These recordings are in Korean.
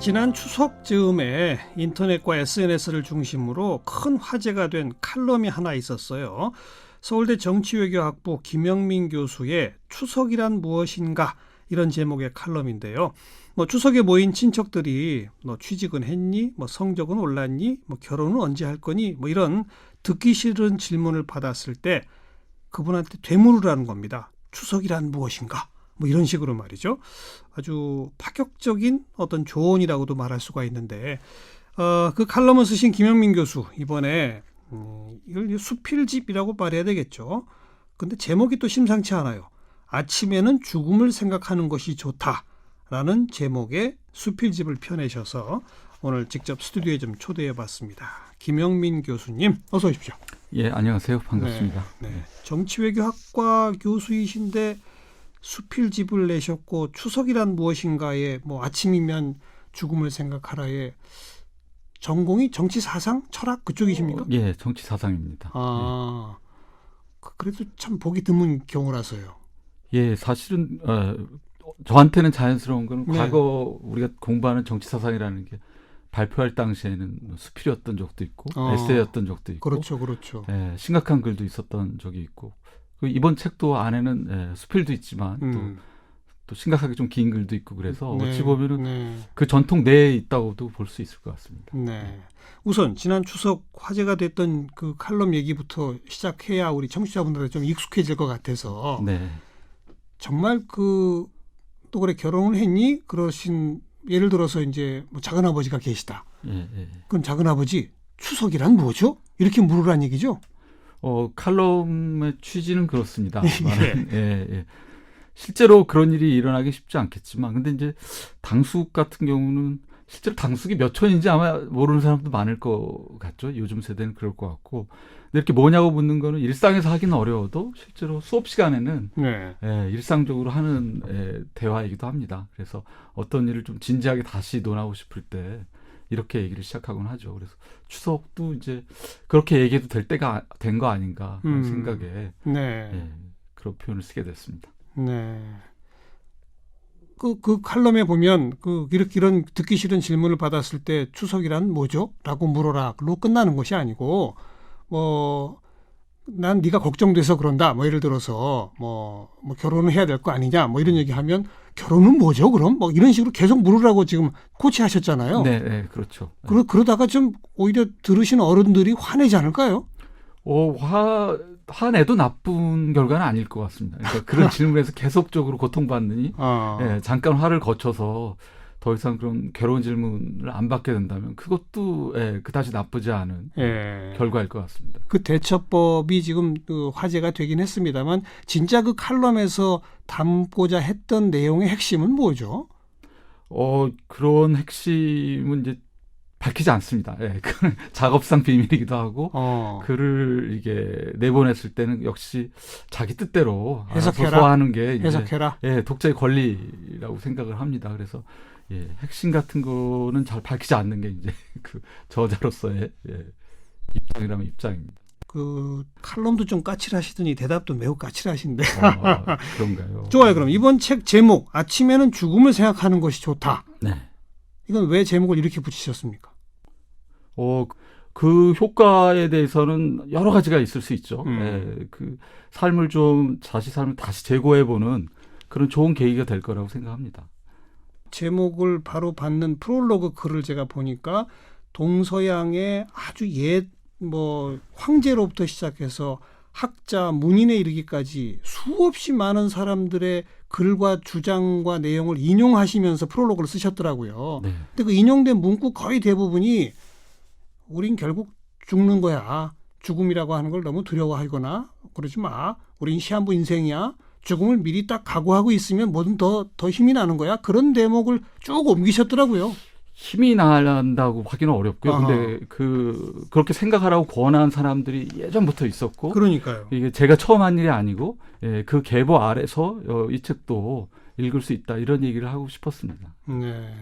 지난 추석 즈음에 인터넷과 SNS를 중심으로 큰 화제가 된 칼럼이 하나 있었어요. 서울대 정치외교학부 김영민 교수의 추석이란 무엇인가, 이런 제목의 칼럼인데요. 추석에 모인 친척들이 너 취직은 했니? 성적은 올랐니? 결혼은 언제 할 거니? 이런 듣기 싫은 질문을 받았을 때 그분한테 되물으라는 겁니다. 추석이란 무엇인가? 이런 식으로 말이죠. 아주 파격적인 어떤 조언이라고도 말할 수가 있는데, 그 칼럼을 쓰신 김영민 교수, 이번에 이걸 수필집이라고 말해야 되겠죠. 근데 제목이 또 심상치 않아요. 아침에는 죽음을 생각하는 것이 좋다라는 제목의 수필집을 펴내셔서 오늘 직접 스튜디오에 좀 초대해봤습니다. 김영민 교수님, 어서 오십시오. 예, 안녕하세요. 반갑습니다. 네. 정치외교학과 교수이신데 수필집을 내셨고, 추석이란 무엇인가에 아침이면 죽음을 생각하라에 전공이 정치사상, 철학 그쪽이십니까? 예, 정치사상입니다. 아, 그래도 참 보기 드문 경우라서요. 예, 사실은 저한테는 자연스러운 건 네. 과거 우리가 공부하는 정치사상이라는 게 발표할 당시에는 수필이었던 적도 있고 에세이였던 적도 있고, 그렇죠. 예, 심각한 글도 있었던 적이 있고, 이번 책도 안에는 수필도 있지만 또 심각하게 좀 긴 글도 있고, 그래서 어찌 보면은 그 전통 내에 있다고도 볼 수 있을 것 같습니다. 네. 우선 지난 추석 화제가 됐던 그 칼럼 얘기부터 시작해야 우리 청취자분들한테 좀 익숙해질 것 같아서. 네. 정말 또 그래 결혼을 했니? 그러신, 예를 들어서 이제 작은 아버지가 계시다. 예. 그럼 작은 아버지, 추석이란 뭐죠? 이렇게 물으란 얘기죠. 칼럼의 취지는 그렇습니다. 예. 예. 실제로 그런 일이 일어나기 쉽지 않겠지만, 근데 이제 당숙 같은 경우는 실제로 당숙이 몇 촌인지 아마 모르는 사람도 많을 것 같죠. 요즘 세대는 그럴 것 같고. 근데 이렇게 뭐냐고 묻는 거는 일상에서 하기는 어려워도 실제로 수업 시간에는 일상적으로 하는 대화이기도 합니다. 그래서 어떤 일을 좀 진지하게 다시 논하고 싶을 때 이렇게 얘기를 시작하곤 하죠. 그래서 추석도 이제 그렇게 얘기해도 될 때가 된 거 아닌가 하는 생각에 그런 표현을 쓰게 됐습니다. 네. 그 칼럼에 보면 이런 듣기 싫은 질문을 받았을 때 추석이란 뭐죠? 라고 물어라로 끝나는 것이 아니고, 난 네가 걱정돼서 그런다. 예를 들어서 결혼을 해야 될 거 아니냐. 이런 얘기하면 결혼은 뭐죠? 그럼 이런 식으로 계속 물으라고 지금 코치하셨잖아요. 네, 그렇죠. 그러다가 좀 오히려 들으신 어른들이 화내지 않을까요? 화내도 나쁜 결과는 아닐 것 같습니다. 그러니까 그런 질문에서 계속적으로 고통받느니 잠깐 화를 거쳐서 더 이상 그런 괴로운 질문을 안 받게 된다면 그것도 그다지 나쁘지 않은 결과일 것 같습니다. 그 대처법이 지금 화제가 되긴 했습니다만, 진짜 그 칼럼에서 담고자 했던 내용의 핵심은 뭐죠? 그런 핵심은 이제 밝히지 않습니다. 그건 작업상 비밀이기도 하고, 글을 이게 내보냈을 때는 역시 자기 뜻대로 해석해라. 소화하는 게 이제 해석해라. 독자의 권리라고 생각을 합니다. 그래서 핵심 같은 거는 잘 밝히지 않는 게 이제 그 저자로서의 입장이라면 입장입니다. 그 칼럼도 좀 까칠하시더니 대답도 매우 까칠하신데. 그런가요? 좋아요. 그럼 이번 책 제목, 아침에는 죽음을 생각하는 것이 좋다. 네. 이건 왜 제목을 이렇게 붙이셨습니까? 그 효과에 대해서는 여러 가지가 있을 수 있죠. 그 삶을 좀 자신 삶을 다시 재고해보는 그런 좋은 계기가 될 거라고 생각합니다. 제목을 바로 받는 프롤로그 글을 제가 보니까 동서양의 아주 옛 황제로부터 시작해서 학자, 문인에 이르기까지 수없이 많은 사람들의 글과 주장과 내용을 인용하시면서 프롤로그를 쓰셨더라고요. 네. 근데 그 인용된 문구 거의 대부분이 우린 결국 죽는 거야. 죽음이라고 하는 걸 너무 두려워하거나 그러지 마. 우린 시한부 인생이야. 죽음을 미리 딱 각오하고 있으면 뭐든 더 힘이 나는 거야. 그런 대목을 쭉 옮기셨더라고요. 힘이 난다고 하기는 어렵고요. 근데 그렇게 생각하라고 권한 사람들이 예전부터 있었고, 그러니까요. 이게 제가 처음 한 일이 아니고 그 계보 아래서 이 책도 읽을 수 있다, 이런 얘기를 하고 싶었습니다. 네.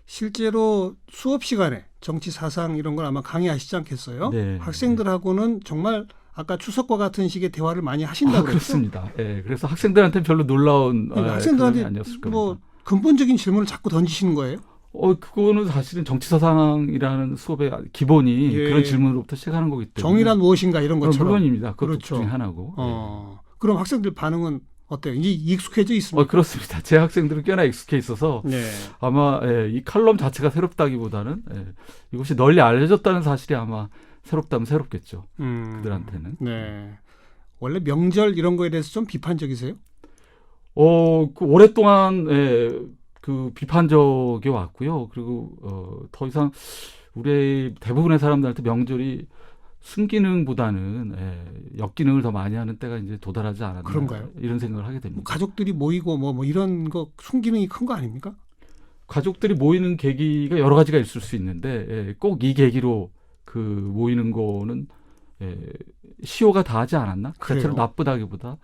실제로 수업 시간에 정치 사상 이런 걸 아마 강의하시지 않겠어요? 네. 학생들하고는 정말 아까 추석과 같은 식의 대화를 많이 하신다고 그렇습니다. 그래서 학생들한테 별로 놀라운 학생들한테 아니었을 겁니다. 근본적인 질문을 자꾸 던지시는 거예요? 그거는 사실은 정치사상이라는 수업의 기본이 예. 그런 질문으로부터 시작하는 거기 때문에. 정의란 무엇인가 이런 것처럼. 물론입니다. 그것도 그렇죠. 중에 하나고. 그럼 학생들 반응은 어때요? 이제 익숙해져 있습니까? 그렇습니다. 제 학생들은 꽤나 익숙해 있어서 네. 아마 이 칼럼 자체가 새롭다기보다는 이것이 널리 알려졌다는 사실이 아마 새롭다면 새롭겠죠. 그들한테는. 네. 원래 명절 이런 거에 대해서 좀 비판적이세요? 그 오랫동안 그 비판적이 왔고요. 그리고 더 이상 우리 대부분의 사람들한테 명절이 순기능보다는 역기능을 더 많이 하는 때가 이제 도달하지 않았나. 그런가요? 이런 생각을 하게 됩니다. 가족들이 모이고 뭐 이런 거 순기능이 큰 거 아닙니까? 가족들이 모이는 계기가 여러 가지가 있을 수 있는데 꼭 이 계기로 그 모이는 거는 시효가 다하지 않았나? 그 자체로 나쁘다기보다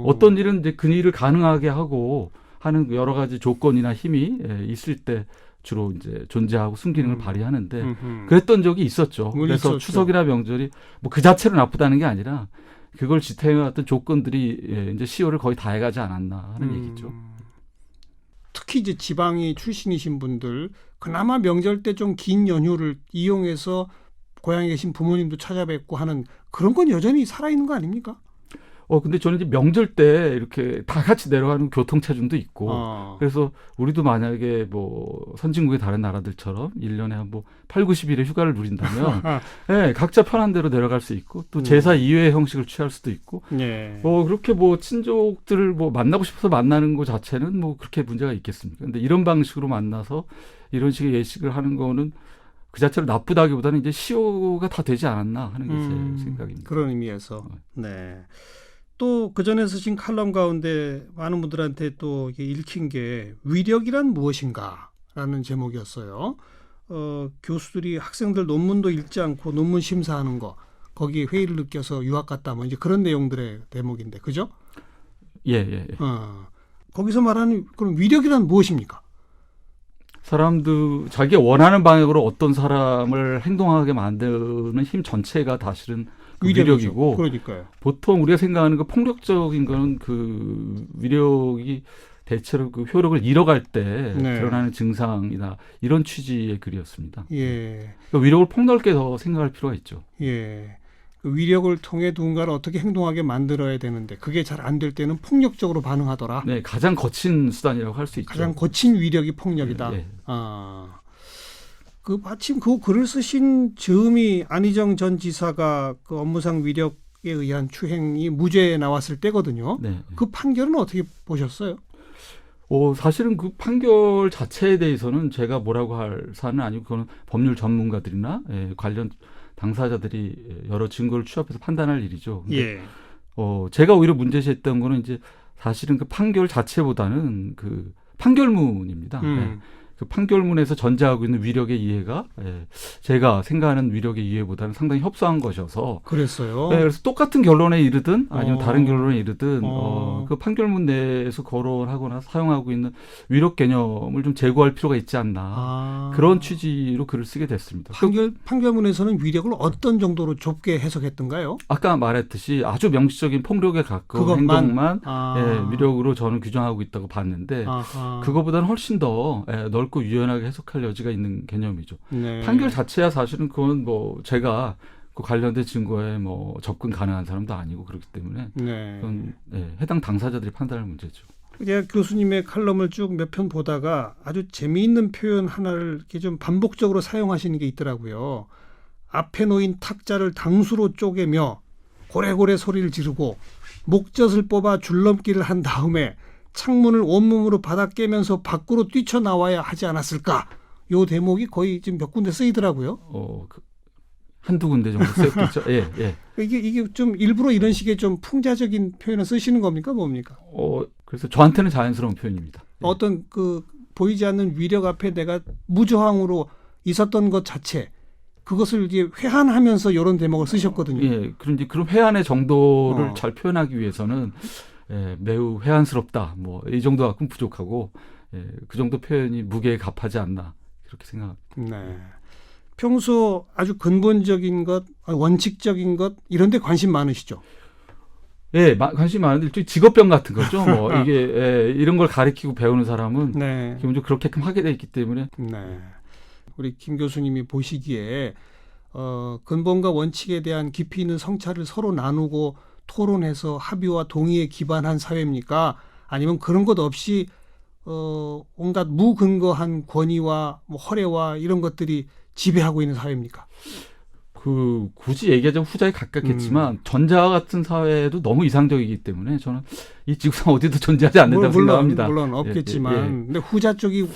어떤 일은 이제 그 일을 가능하게 하고 하는 여러 가지 조건이나 힘이 있을 때 주로 이제 존재하고 순기능을 발휘하는데 그랬던 적이 있었죠. 그래서 있었죠. 추석이나 명절이 뭐 그 자체로 나쁘다는 게 아니라 그걸 지탱해 왔던 조건들이 이제 시효를 거의 다 해가지 않았나 하는 얘기죠. 특히 이제 지방이 출신이신 분들 그나마 명절 때 좀 긴 연휴를 이용해서 고향에 계신 부모님도 찾아뵙고 하는 그런 건 여전히 살아있는 거 아닙니까? 근데 저는 이제 명절 때 이렇게 다 같이 내려가는 교통체증도 있고, 그래서 우리도 만약에 뭐 선진국의 다른 나라들처럼 1년에 한 뭐 8, 90일의 휴가를 누린다면, 각자 편한 대로 내려갈 수 있고, 또 제사 2회 형식을 취할 수도 있고, 그렇게 뭐 친족들을 뭐 만나고 싶어서 만나는 것 자체는 뭐 그렇게 문제가 있겠습니까? 근데 이런 방식으로 만나서 이런 식의 예식을 하는 거는 그 자체로 나쁘다기보다는 이제 시효가 다 되지 않았나 하는 게 제 생각입니다. 그런 의미에서. 네. 또 그전에 쓰신 칼럼 가운데 많은 분들한테 또 이게 읽힌 게 위력이란 무엇인가라는 제목이었어요. 교수들이 학생들 논문도 읽지 않고 논문 심사하는 거 거기에 회의를 느껴서 유학 갔다 뭐 이제 그런 내용들의 대목인데 그죠? 예. 거기서 말하는 그럼 위력이란 무엇입니까? 사람들 자기가 원하는 방향으로 어떤 사람을 행동하게 만드는 힘 전체가 사실은 그 위력이고, 그러니까요. 보통 우리가 생각하는 그 폭력적인 거는 그 위력이 대체로 그 효력을 잃어갈 때 드러나는 증상이나 이런 취지의 글이었습니다. 그러니까 위력을 폭넓게 더 생각할 필요가 있죠. 그 위력을 통해 누군가를 어떻게 행동하게 만들어야 되는데 그게 잘 안 될 때는 폭력적으로 반응하더라. 네, 가장 거친 수단이라고 할 수 있죠. 가장 거친 위력이 폭력이다. 그 마침 그 글을 쓰신 즈음이 안희정 전 지사가 그 업무상 위력에 의한 추행이 무죄에 나왔을 때거든요. 그 판결은 어떻게 보셨어요? 사실은 그 판결 자체에 대해서는 제가 뭐라고 할 사안은 아니고 그거는 법률 전문가들이나 관련 당사자들이 여러 증거를 취합해서 판단할 일이죠. 근데 제가 오히려 문제시했던 거는 이제 사실은 그 판결 자체보다는 그 판결문입니다. 그 판결문에서 전제하고 있는 위력의 이해가 제가 생각하는 위력의 이해보다는 상당히 협소한 것이어서 그랬어요. 그래서 똑같은 결론에 이르든 아니면 다른 결론에 이르든 그 판결문 내에서 거론하거나 사용하고 있는 위력 개념을 좀 제고할 필요가 있지 않나 그런 취지로 글을 쓰게 됐습니다. 판결문에서는 위력을 어떤 정도로 좁게 해석했던가요? 아까 말했듯이 아주 명시적인 폭력에 가까운 행동만 위력으로 저는 규정하고 있다고 봤는데 그거보다는 훨씬 더 넓고 유연하게 해석할 여지가 있는 개념이죠. 판결 자체야 사실은 그건 뭐 제가 그 관련된 증거에 뭐 접근 가능한 사람도 아니고 그렇기 때문에 그건 해당 당사자들이 판단할 문제죠. 제가 교수님의 칼럼을 쭉 몇 편 보다가 아주 재미있는 표현 하나를 이렇게 좀 반복적으로 사용하시는 게 있더라고요. 앞에 놓인 탁자를 당수로 쪼개며 고래고래 소리를 지르고 목젖을 뽑아 줄넘기를 한 다음에 창문을 온몸으로 받아 깨면서 밖으로 뛰쳐나와야 하지 않았을까? 요 대목이 거의 지금 몇 군데 쓰이더라고요. 한두 군데 정도 쓰였겠죠. 이게 좀 일부러 이런 식의 좀 풍자적인 표현을 쓰시는 겁니까? 뭡니까? 그래서 저한테는 자연스러운 표현입니다. 어떤 그 보이지 않는 위력 앞에 내가 무저항으로 있었던 것 자체 그것을 이제 회한하면서 이런 대목을 쓰셨거든요. 그런 회한의 정도를 잘 표현하기 위해서는 매우 회한스럽다. 뭐 이 정도 갖고는 부족하고 그 정도 표현이 무게에 값하지 않나 그렇게 생각합니다. 평소 아주 근본적인 것, 원칙적인 것 이런 데 관심 많으시죠? 예, 관심이 많은데 일종의 직업병 같은 거죠. 뭐 이게 이런 걸 가르치고 배우는 사람은 네. 기본적으로 그렇게끔 하게 돼 있기 때문에 네. 우리 김 교수님이 보시기에 근본과 원칙에 대한 깊이 있는 성찰을 서로 나누고 토론해서 합의와 동의에 기반한 사회입니까? 아니면 그런 것 없이 온갖 무근거한 권위와 뭐 허례와 이런 것들이 지배하고 있는 사회입니까? 굳이 얘기하자면 후자에 가깝겠지만 전자와 같은 사회도 너무 이상적이기 때문에 저는 이 지구상 어디도 존재하지 않는다고 생각합니다. 물론 없겠지만, 예. 근데 후자 쪽이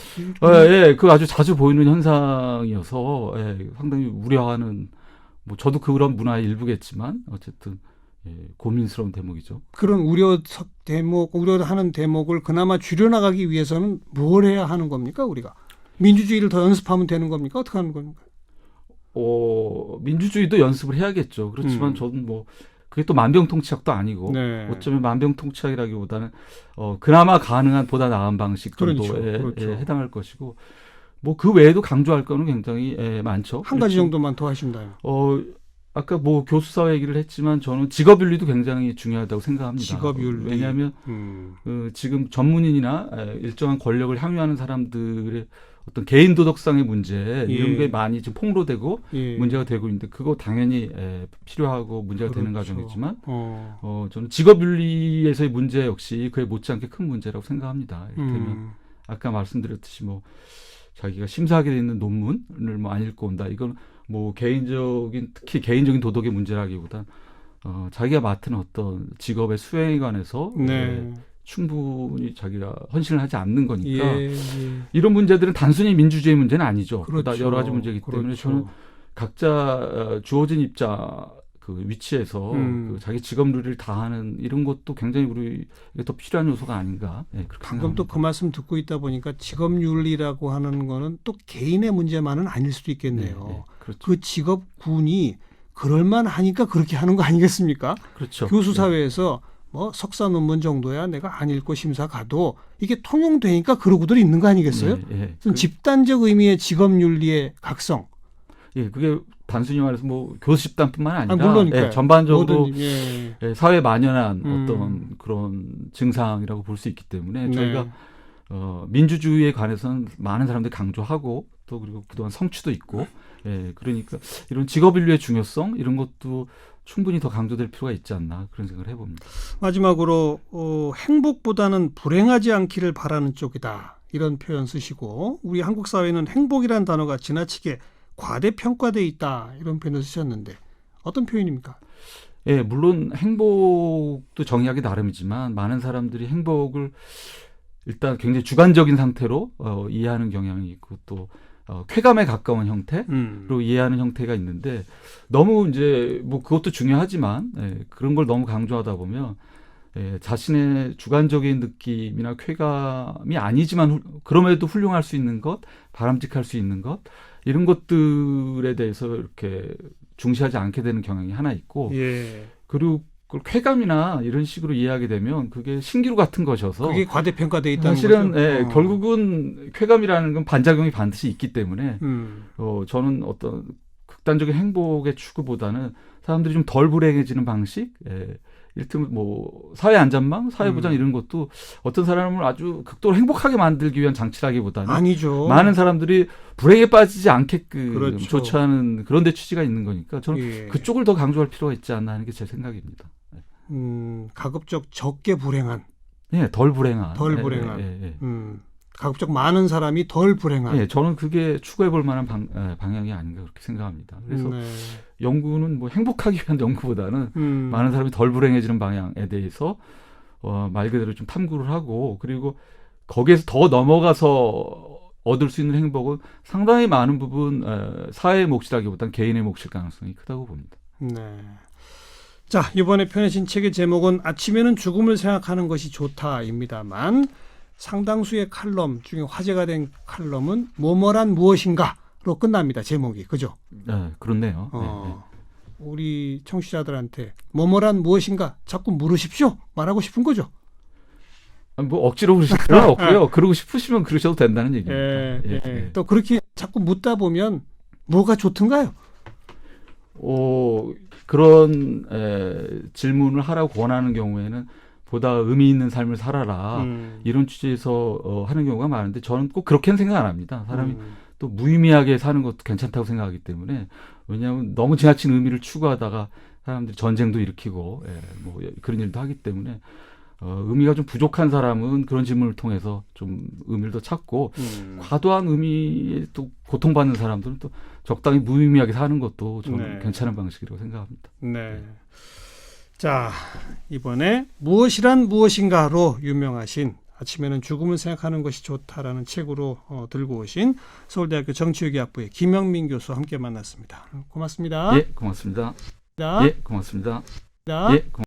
그 아주 자주 보이는 현상이어서 상당히 우려하는 뭐 저도 그런 문화의 일부겠지만 어쨌든 고민스러운 대목이죠. 그런 우려하는 대목을 그나마 줄여나가기 위해서는 뭘 해야 하는 겁니까, 우리가? 민주주의를 더 연습하면 되는 겁니까? 어떻게 하는 겁니까? 민주주의도 연습을 해야겠죠. 그렇지만 저는 뭐 그게 또 만병통치약도 아니고 네. 어쩌면 만병통치약이라기보다는 그나마 가능한 보다 나은 방식 정도에 그렇죠. 해당할 것이고 뭐 그 외에도 강조할 거는 굉장히 많죠. 한 가지 정도만 더 하신다면. 아까 뭐 교수사회 얘기를 했지만 저는 직업윤리도 굉장히 중요하다고 생각합니다. 직업윤리. 왜냐하면 지금 전문인이나 일정한 권력을 향유하는 사람들의 어떤 개인 도덕상의 문제 이런 게 많이 지금 폭로되고 문제가 되고 있는데 그거 당연히 필요하고 문제가 되는 과정이지만 저는 직업윤리에서의 문제 역시 그에 못지않게 큰 문제라고 생각합니다. 이를테면 아까 말씀드렸듯이 뭐 자기가 심사하게 돼 있는 논문을 뭐 안 읽고 온다. 이건 뭐 특히 개인적인 도덕의 문제라기보단 자기가 맡은 어떤 직업의 수행에 관해서 충분히 자기가 헌신을 하지 않는 거니까 이런 문제들은 단순히 민주주의 문제는 아니죠. 그렇죠. 여러 가지 문제이기 때문에 저는 각자 주어진 입자 그 위치에서 그 자기 직업 윤리를 다하는 이런 것도 굉장히 우리에게 더 필요한 요소가 아닌가. 그렇게 방금 또 그 말씀 듣고 있다 보니까 직업윤리라고 하는 거는 또 개인의 문제만은 아닐 수도 있겠네요. 그렇죠. 그 직업군이 그럴만하니까 그렇게 하는 거 아니겠습니까? 그렇죠. 교수 사회에서 뭐 석사 논문 정도야 내가 안 읽고 심사 가도 이게 통용되니까 그러고들 있는 거 아니겠어요? 집단적 의미의 직업윤리의 각성. 그게 단순히 말해서 뭐 교수 집단뿐만 아니라 물론이니까요. 전반적으로 사회에 만연한 어떤 그런 증상이라고 볼 수 있기 때문에 저희가 민주주의에 관해서는 많은 사람들이 강조하고 또 그리고 그동안 성취도 있고 그러니까 이런 직업윤리의 중요성 이런 것도 충분히 더 강조될 필요가 있지 않나 그런 생각을 해봅니다. 마지막으로 행복보다는 불행하지 않기를 바라는 쪽이다 이런 표현 쓰시고 우리 한국 사회는 행복이라는 단어가 지나치게 과대평가돼 있다 이런 표현을 쓰셨는데 어떤 표현입니까? 물론 행복도 정의하기 나름이지만 많은 사람들이 행복을 일단 굉장히 주관적인 상태로 이해하는 경향이 있고 또 쾌감에 가까운 형태로 이해하는 형태가 있는데 너무 이제 뭐 그것도 중요하지만 그런 걸 너무 강조하다 보면 자신의 주관적인 느낌이나 쾌감이 아니지만 그럼에도 훌륭할 수 있는 것, 바람직할 수 있는 것 이런 것들에 대해서 이렇게 중시하지 않게 되는 경향이 하나 있고 그리고 그걸 쾌감이나 이런 식으로 이해하게 되면 그게 신기루 같은 것이어서 그게 과대평가돼 있다는 사실은 거죠? 결국은 쾌감이라는 건 반작용이 반드시 있기 때문에 저는 어떤 극단적인 행복의 추구보다는 사람들이 좀 덜 불행해지는 방식 이를테면 뭐 사회 안전망, 사회 보장 이런 것도 어떤 사람을 아주 극도로 행복하게 만들기 위한 장치라기보다는 아니죠. 많은 사람들이 불행에 빠지지 않게끔 그렇죠. 조처하는 그런 데 취지가 있는 거니까 저는 그쪽을 더 강조할 필요가 있지 않나 하는 게 제 생각입니다. 가급적 적게 불행한. 덜 불행한. 가급적 많은 사람이 덜 불행한. 저는 그게 추구해 볼 만한 방향이 아닌가 그렇게 생각합니다. 그래서 연구는 뭐 행복하기 위한 연구보다는 많은 사람이 덜 불행해지는 방향에 대해서 말 그대로 좀 탐구를 하고 그리고 거기에서 더 넘어가서 얻을 수 있는 행복은 상당히 많은 부분 사회의 몫이라기보다는 개인의 몫일 가능성이 크다고 봅니다. 자, 이번에 펴내신 책의 제목은 아침에는 죽음을 생각하는 것이 좋다입니다만 상당수의 칼럼 중에 화제가 된 칼럼은 뭐뭐란 무엇인가로 끝납니다. 제목이. 그죠? 그렇네요. 우리 청취자들한테 뭐뭐란 무엇인가 자꾸 물으십시오. 말하고 싶은 거죠. 뭐 억지로 그러실 필요는 없고요. 그러고 싶으시면 그러셔도 된다는 얘기입니다. 또 그렇게 자꾸 묻다 보면 뭐가 좋든가요? 그런 질문을 하라고 권하는 경우에는 보다 의미 있는 삶을 살아라. 이런 취지에서 하는 경우가 많은데 저는 꼭 그렇게는 생각 안 합니다. 사람이 또 무의미하게 사는 것도 괜찮다고 생각하기 때문에 왜냐하면 너무 지나친 의미를 추구하다가 사람들이 전쟁도 일으키고 뭐 그런 일도 하기 때문에 의미가 좀 부족한 사람은 그런 질문을 통해서 좀 의미를 더 찾고 과도한 의미에 또 고통받는 사람들은 또 적당히 무의미하게 사는 것도 저는 괜찮은 방식이라고 생각합니다. 네. 자, 이번에 무엇이란 무엇인가로 유명하신 아침에는 죽음을 생각하는 것이 좋다라는 책으로 들고 오신 서울대학교 정치외교학부의 김영민 교수와 함께 만났습니다. 고맙습니다. 예, 고맙습니다. 예, 고맙습니다. 예, 고맙습니다.